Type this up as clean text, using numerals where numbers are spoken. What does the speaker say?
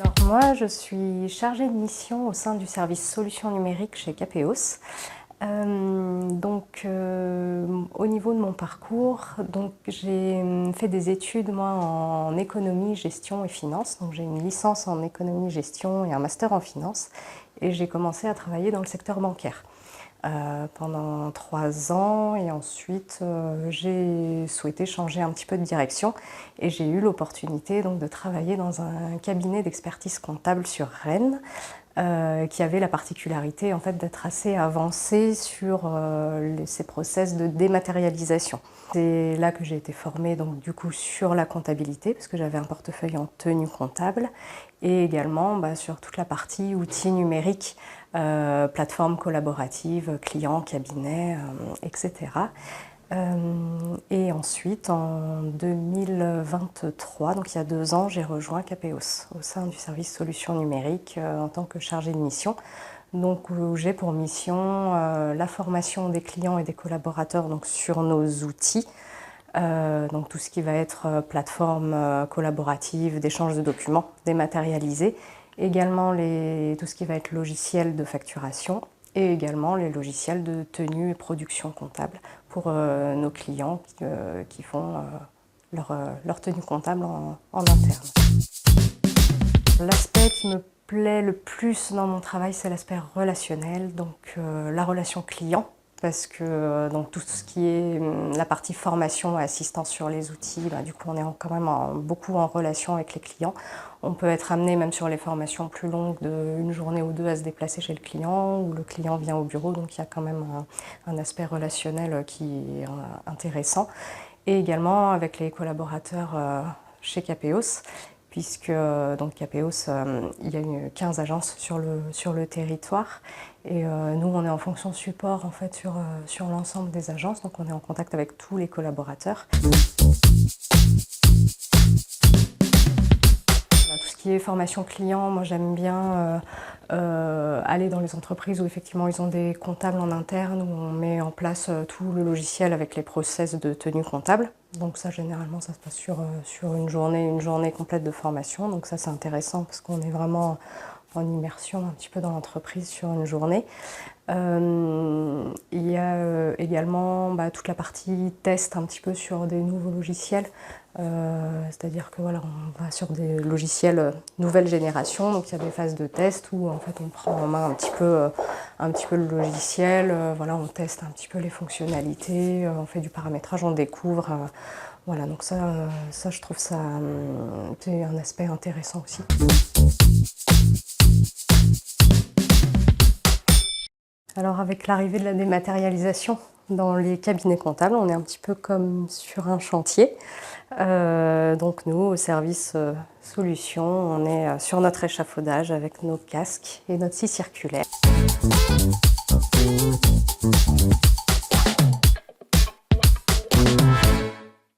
Alors moi, je suis chargée de mission au sein du service solutions numériques chez Capéos. Au niveau de mon parcours, j'ai fait des études moi en économie, gestion et finance. Donc j'ai une licence en économie, gestion et un master en finance. Et j'ai commencé à travailler dans le secteur bancaire pendant 3 ans et ensuite j'ai souhaité changer un petit peu de direction et j'ai eu l'opportunité de travailler dans un cabinet d'expertise comptable sur Rennes qui avait la particularité en fait, d'être assez avancé sur ces process de dématérialisation. C'est là que j'ai été formée du coup sur la comptabilité parce que j'avais un portefeuille en tenue comptable et également sur toute la partie outils numériques, plateformes collaboratives, clients, cabinets, etc. Et ensuite, en 2023, donc il y a 2 ans, j'ai rejoint Capéos au sein du service solutions numériques en tant que chargée de mission. Donc où j'ai pour mission la formation des clients et des collaborateurs sur nos outils, donc tout ce qui va être plateforme collaborative, d'échange de documents dématérialisés, également tout ce qui va être logiciel de facturation et également les logiciels de tenue et production comptable pour nos clients qui font leur tenue comptable en interne. L'aspect qui me plaît le plus dans mon travail, c'est l'aspect relationnel, donc la relation client, parce que tout ce qui est la partie formation et assistance sur les outils, du coup on est quand même beaucoup en relation avec les clients. On peut être amené même sur les formations plus longues d'1 journée ou 2 à se déplacer chez le client ou le client vient au bureau, donc il y a quand même un aspect relationnel qui est intéressant. Et également avec les collaborateurs chez Capéos, puisque Capéos, il y a 15 agences sur le territoire et nous on est en fonction support en fait sur l'ensemble des agences, donc on est en contact avec tous les collaborateurs. Tout ce qui est formation client, moi j'aime bien aller dans les entreprises où effectivement ils ont des comptables en interne, où on met en place tout le logiciel avec les process de tenue comptable. Donc ça généralement ça se passe sur une journée complète de formation, donc ça c'est intéressant parce qu'on est vraiment en immersion un petit peu dans l'entreprise sur une journée. Il y a également toute la partie test un petit peu sur des nouveaux logiciels, c'est-à-dire que voilà, on va sur des logiciels nouvelle génération, donc il y a des phases de test où en fait on prend en main un petit peu le logiciel, voilà, on teste un petit peu les fonctionnalités, on fait du paramétrage, on découvre, voilà, donc ça je trouve ça c'est un aspect intéressant aussi. Alors avec l'arrivée de la dématérialisation dans les cabinets comptables, on est un petit peu comme sur un chantier. Donc nous, au service solutions, on est sur notre échafaudage avec nos casques et notre scie circulaire.